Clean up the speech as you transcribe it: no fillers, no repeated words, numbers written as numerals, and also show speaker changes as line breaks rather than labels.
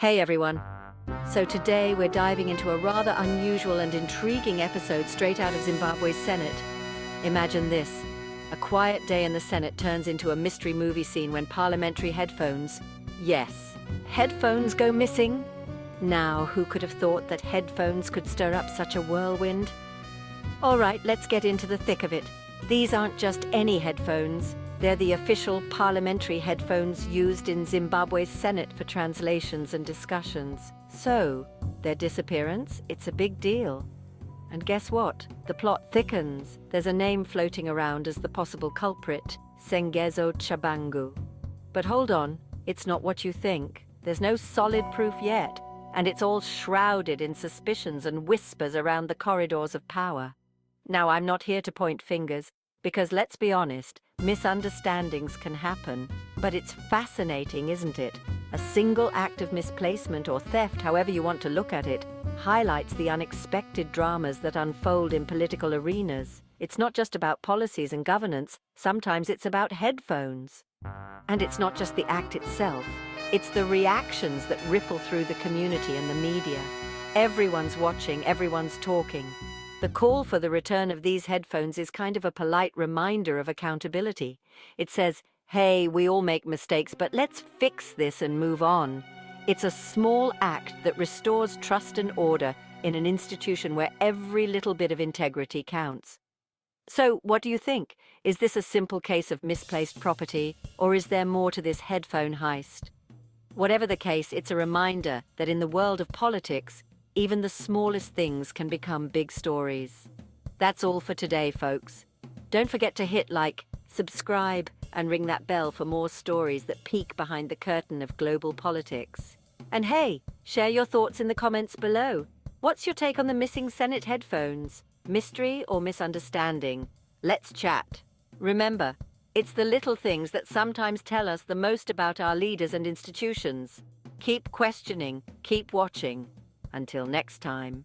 Hey everyone. So today we're diving into a rather unusual and intriguing episode straight out of Zimbabwe's Senate. Imagine this. A quiet day in the Senate turns into a mystery movie scene when parliamentary headphones, yes, headphones go missing. Now, who could have thought that headphones could stir up such a whirlwind? All right, let's get into the thick of it. These aren't just any headphones. They're the official parliamentary headphones used in Zimbabwe's Senate for translations and discussions. So, their disappearance, it's a big deal. And guess what? The plot thickens. There's a name floating around as the possible culprit, Sengezo Chabangu. But hold on, it's not what you think. There's no solid proof yet, and it's all shrouded in suspicions and whispers around the corridors of power. Now, I'm not here to point fingers, because let's be honest, misunderstandings can happen. But it's fascinating, isn't it? A single act of misplacement or theft, however you want to look at it, highlights the unexpected dramas that unfold in political arenas. It's not just about policies and governance, sometimes it's about headphones. And it's not just the act itself, it's the reactions that ripple through the community and the media. Everyone's watching, everyone's talking. The call for the return of these headphones is kind of a polite reminder of accountability. It says, hey, we all make mistakes, but let's fix this and move on. It's a small act that restores trust and order in an institution where every little bit of integrity counts. So, what do you think? Is this a simple case of misplaced property, or is there more to this headphone heist? Whatever the case, it's a reminder that in the world of politics, even the smallest things can become big stories. That's all for today, folks. Don't forget to hit like, subscribe, and ring that bell for more stories that peek behind the curtain of global politics. And hey, share your thoughts in the comments below. What's your take on the missing Senate headphones? Mystery or misunderstanding? Let's chat. Remember, it's the little things that sometimes tell us the most about our leaders and institutions. Keep questioning, keep watching. Until next time.